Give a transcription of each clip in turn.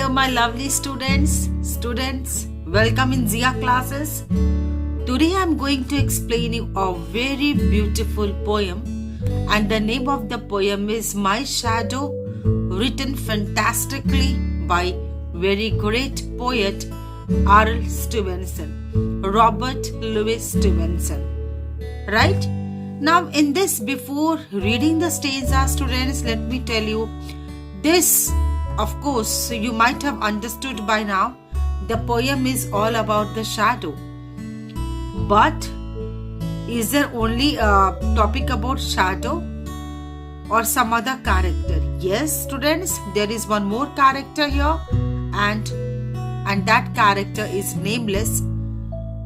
Hello, my lovely students, welcome in Zia classes. Today I'm going to explain you a very beautiful poem, and the name of the poem is My Shadow, written fantastically by very great poet R.L. Stevenson, Robert Louis Stevenson. Right? Now, in this, before reading the stanza, students, let me tell you this. Of course, you might have understood by now, the poem is all about the shadow. But is there only a topic about shadow or some other character? Yes, students, there is one more character here, and that character is nameless,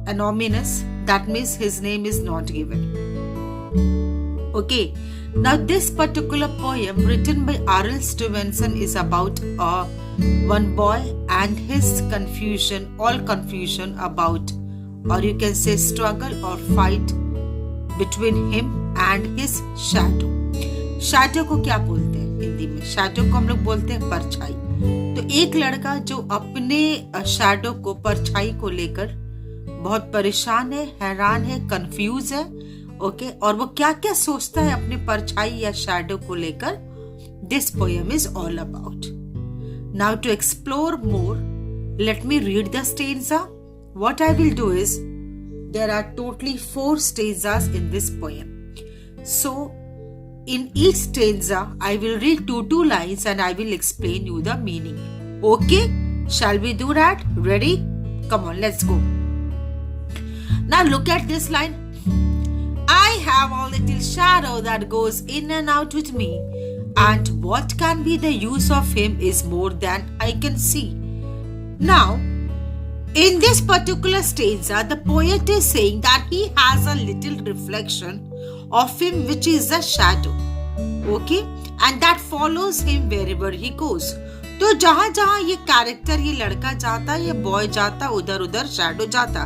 anonymous. That means his name is not given. Okay. Now, this particular poem written by R.L. Stevenson is about one boy and his confusion about, or you can say struggle or fight between him and his shadow. Shadow को क्या बोलते हैं हिंदी में? Shadow को हम लोग बोलते हैं परछाई. तो एक लड़का जो अपने shadow को, परछाई को लेकर बहुत परेशान है, हैरान है, कंफ्यूज है. ओके, और वो क्या क्या सोचता है अपने परछाई या शैडो को लेकर, this poem is all about. Now to explore more, let me read the stanza. What I will do is, there are totally 4 stanzas in this poem. So in each stanza I will read two lines and I will explain you the meaning. Okay, shall we do that? Ready? Come on, let's go. Now look at this line. I have a little shadow that goes in and out with me, and what can be the use of him is more than I can see. Now, in this particular stanza, the poet is saying that he has a little reflection of him which is a shadow, okay, and that follows him wherever he goes. तो जहां जहां ये character, ये लड़का जाता, ये boy जाता, उधर उधर शैडो जाता.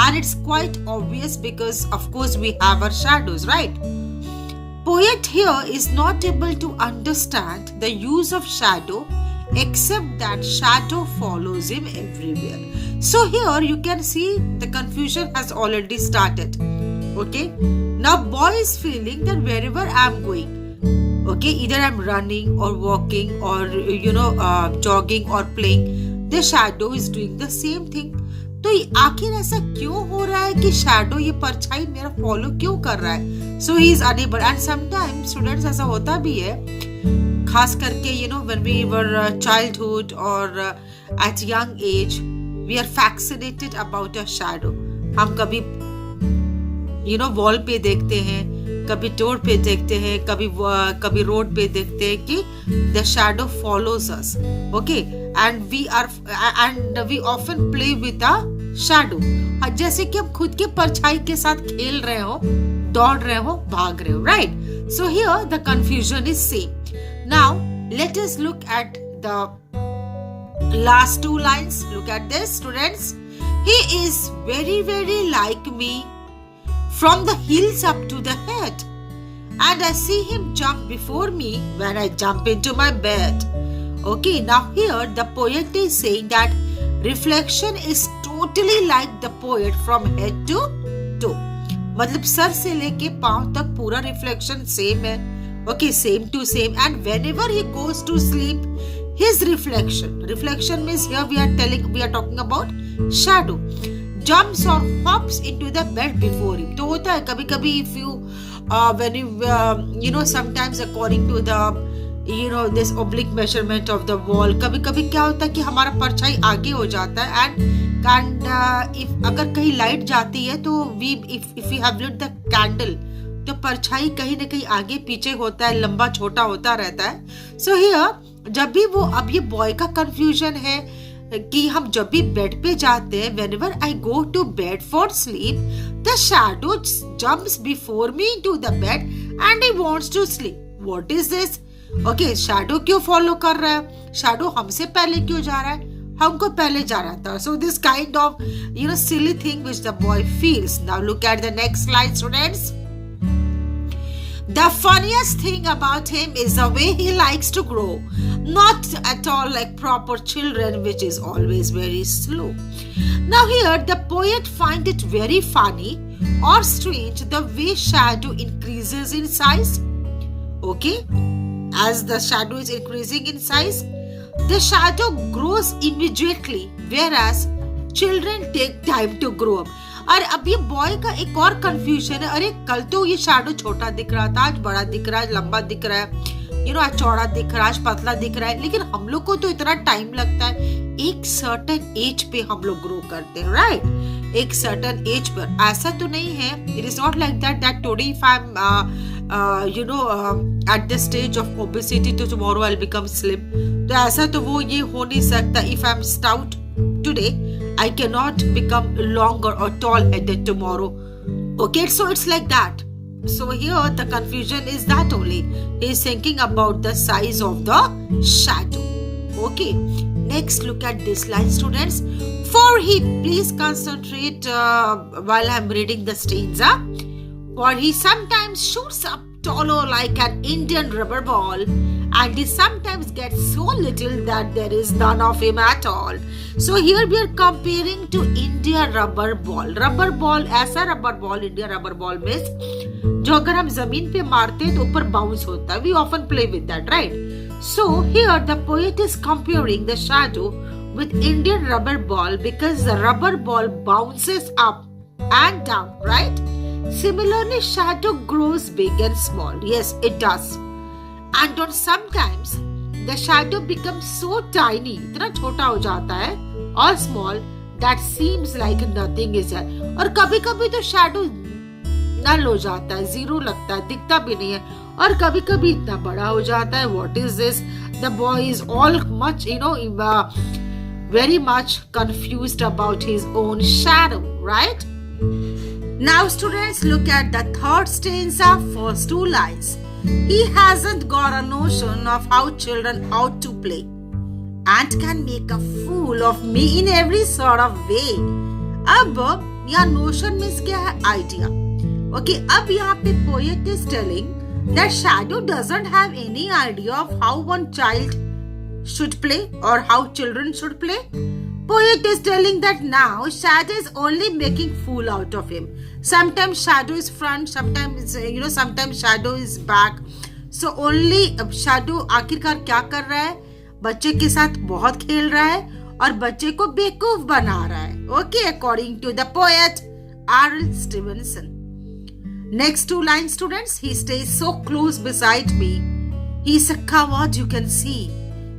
And it's quite obvious because of course we have our shadows, right? Poet here is not able to understand the use of shadow except that shadow follows him everywhere. So here you can see the confusion has already started. Okay, now boy is feeling that wherever I'm going, okay, either I'm running or walking or jogging or playing, the shadow is doing the same thing. तो आखिर ऐसा क्यों हो रहा है कि shadow, ये परछाई मेरा फॉलो क्यों कर रहा है? So he is unable, and sometimes students ऐसा होता भी है, खास करके when we were childhood or at young age, we are fascinated about a shadow. हम कभी वॉल पे देखते हैं, कभी डोर पे देखते हैं, कभी रोड पे देखते हैं कि the shadow follows us. Okay, and we often play with a shadow. जैसे कि हम खुद के परछाई के साथ खेल रहे हो, दौड़ रहे हो, भाग रहे हो, right? So here the confusion is same. Now let us look at the last 2 lines. Look at this, students. He is very, very like me, from the heels up to the head, and I see him jump before me when I jump into my bed. Okay, now here the poet is saying that reflection is totally like the poet from head to toe. मतलब sir से लेके पांव तक पूरा reflection same है. Okay, same to same, and whenever he goes to sleep, his reflection means here we are talking about shadow, jumps or hops into the bed before him. तो होता है कभी कभी, if you when you sometimes according to the this oblique measurement of the wall, कभी कभी क्या होता है कि हमारा परछाई आगे हो जाता है, and if अगर कहीं लाइट जाती है तो if we have lit the candle, तो परछाई कहीं ना कहीं आगे पीछे होता है, लंबा छोटा होता रहता है. So here जब भी वो, अब ये बॉय का कंफ्यूजन है कि हम जब भी बेड पे जाते हैं, whenever I go to bed for sleep, the shadow jumps before me into the bed and he wants to sleep. What is this? Okay, shadow क्यों follow कर रहा है? shadow हमसे पहले क्यों जा रहा है? हमको पहले जा रहा था. So this kind of silly thing which the boy feels. Now look at the next slide, students. The funniest thing about him is the way he likes to grow. Not at all like proper children, which is always very slow. Now, here the poet finds it very funny or strange the way shadow increases in size. Okay, as the shadow is increasing in size, the shadow grows immediately, whereas children take time to grow up. और अब ये boy का एक और confusion है, अरे कल तो ये शैडो छोटा दिख रहा था, आज बड़ा दिख रहा है, लंबा दिख रहा है, आज चौड़ा दिख रहा है, आज पतला दिख रहा है, लेकिन हम लोग को तो इतना टाइम लगता है, एक सर्टेन एज पे हम लोग ग्रो करते हैं, राइट? एक सर्टेन एज पर। ऐसा तो नहीं है, it is not like that today if I am at the stage of obesity to tomorrow I'll become slim. तो ऐसा तो वो ये हो नहीं सकता। If I'm stout today, I cannot become longer or tall-headed tomorrow. Okay, so it's like that. So here the confusion is that only. He's thinking about the size of the shadow. Okay, next look at this line, students. For he, please concentrate while I'm reading the stanza. For he sometimes shoots up taller like an Indian rubber ball, and he sometimes gets so little that there is none of him at all. So here we are comparing to India rubber ball. Rubber ball, ऐसा rubber ball, India rubber ball means जो अगर हम जमीन पे मारते हैं तो ऊपर बाउंस होता है. We often play with that, right? So here the poet is comparing the shadow with Indian rubber ball because the rubber ball bounces up and down, right? Similarly, shadow grows big and small. Yes, it does. And on sometimes the shadow becomes so tiny, इतना छोटा हो जाता है और small that seems like nothing is there. और कभी-कभी तो shadow null हो जाता है, zero लगता है, दिखता भी नहीं है. और कभी-कभी इतना बड़ा हो जाता है. What is this? The boy is all much, very much confused about his own shadow, right? Now students, look at the third stanza, first two lines. He hasn't got a notion of how children ought to play and can make a fool of me in every sort of way. अब यहाँ notion means क्या है? Idea. Okay, अब यहाँ पे poet is telling that shadow doesn't have any idea of how one child should play or how children should play. Poet is telling that now shadow is only making fool out of him. Sometimes shadow is front, sometimes sometimes shadow is back. So only shadow आखिरकार क्या कर रहा है? बच्चे के साथ बहुत खेल रहा है और बच्चे को बेवकूफ बना रहा है. Okay, according to the poet R.L. Stevenson. Next two lines, students. He stays so close beside me. He's a coward, you can see.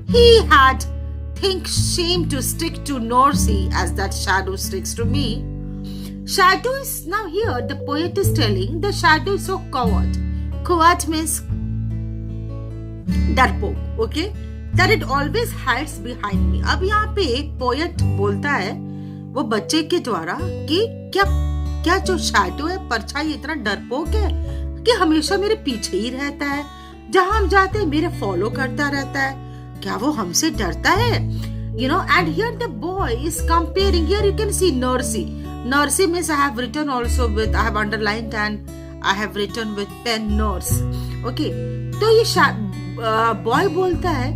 He had think shame to stick to Norcy as that shadow sticks to me. Shadow is now here. The poet is telling the shadow is so coward. Coward means डरपोक. Okay, that it always hides behind me. अब यहाँ पे एक poet बोलता है वो बच्चे के द्वारा कि क्या जो shadow है, परछाई इतना डरपोक है कि हमेशा मेरे पीछे ही रहता है, जहाँ हम जाते हैं मेरे फॉलो करता रहता है. क्या वो हमसे डरता है? And here the boy is comparing. Here you can see Norcy. Norcy means I have written also with, I have underlined and I have written with pen nurse. Okay, तो ये boy बोलता है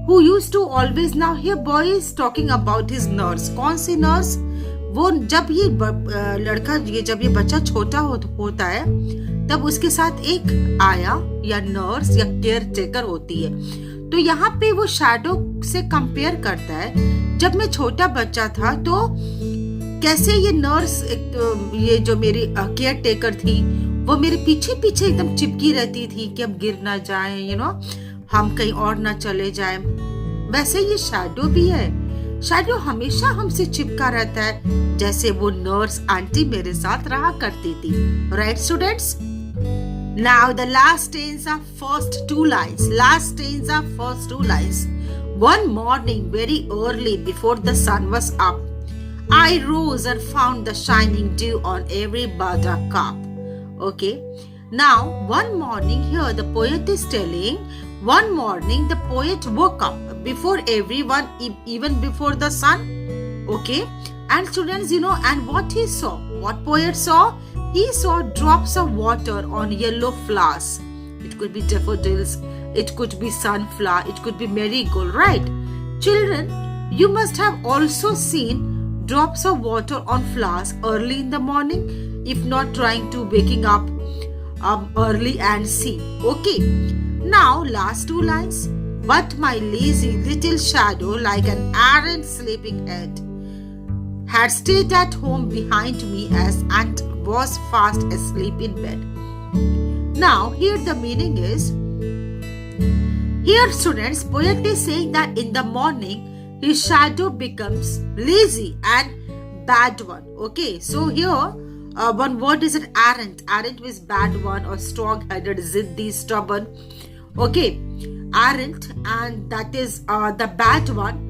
who used to always, now here boy is talking about his nurse. कौन सी nurse? वो जब ये लड़का, जब ये बच्चा छोटा होता है तब उसके साथ एक आया या नर्स या केयर टेकर होती है. तो यहाँ पे वो शैडो से कंपेयर करता है, जब मैं छोटा बच्चा था तो कैसे ये नर्स, ये जो मेरी केयर टेकर थी, वो मेरे पीछे पीछे एकदम चिपकी रहती थी कि हम गिर ना जाए, हम कहीं और ना चले जाए. वैसे ये शैडो भी है. शैडो हमेशा हमसे चिपका रहता है, जैसे वो नर्स आंटी मेरे साथ रहा करती थी. Right students? Now the last stanza, first two lines. Last stanza, first two lines. One morning, very early before the sun was up, I rose and found the shining dew on every buttercup. Okay. Now, one morning here, the poet is telling, one morning the poet woke up before everyone, even before the sun. Okay. And students, and what he saw, what poet saw? He saw drops of water on yellow flowers. it could be daffodils, it could be sunflower, it could be marigold, right? Children, you must have also seen drops of water on flowers early in the morning, if not trying to waking up early and see. Okay, now last two lines. But my lazy little shadow, like an errant sleeping head, had stayed at home behind me as Aunt was fast asleep in bed. Now, here the meaning is, here students, poet is saying that in the morning, his shadow becomes lazy and bad one. Okay, so here, one word is an errant. Errant means bad one or strong-headed, ziddi, stubborn. Okay, errant, and that is the bad one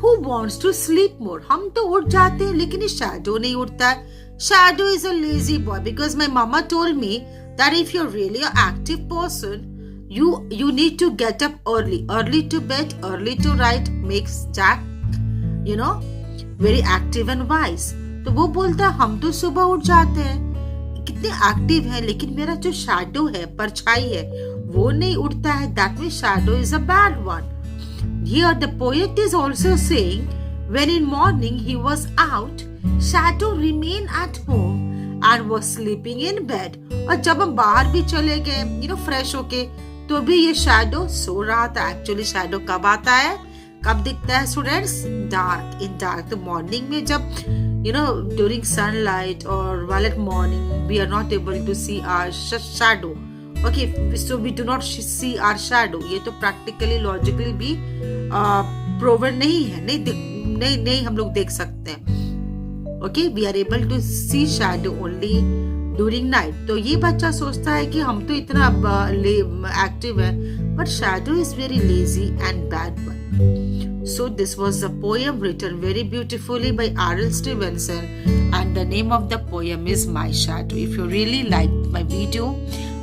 who wants to sleep more. हम तो उठ जाते हैं लेकिन shadow नहीं उठता है. Shadow is a lazy boy because my mama told me that if you're really an active person, you need to get up early to bed, early to write, makes Jack, very active and wise. तो वो बोलता है हम तो सुबह उठ जाते हैं, कितने एक्टिव है, लेकिन मेरा जो shadow है, परछाई है, वो नहीं उठता है. That means shadow is a bad one. Here the poet is also saying when in morning he was out, shadow remained at home and was sleeping in bed. और जब हम बाहर भी चले गए, fresh होके, तो भी ये shadow सो रहा था. Actually shadow कब आता है, कब दिखता है students? Dark, in dark. तो morning में जब during sunlight or while at morning we are not able to see our shadow. Okay, so we do not see our shadow. ये तो practically, logically भी proven नहीं है, नहीं हम लोग देख सकते हैं. Okay, we are able to see shadow only during night. तो ये बच्चा सोचता है कि हम तो इतना active है, but shadow is very lazy and bad one. So this was a poem written very beautifully by R.L. Stevenson, and the name of the poem is My Shadow. If you really liked my video,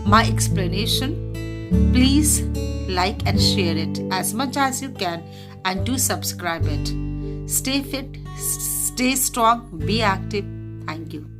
my explanation, please like and share it as much as you can, and do subscribe it. Stay fit, stay strong, be active. Thank you.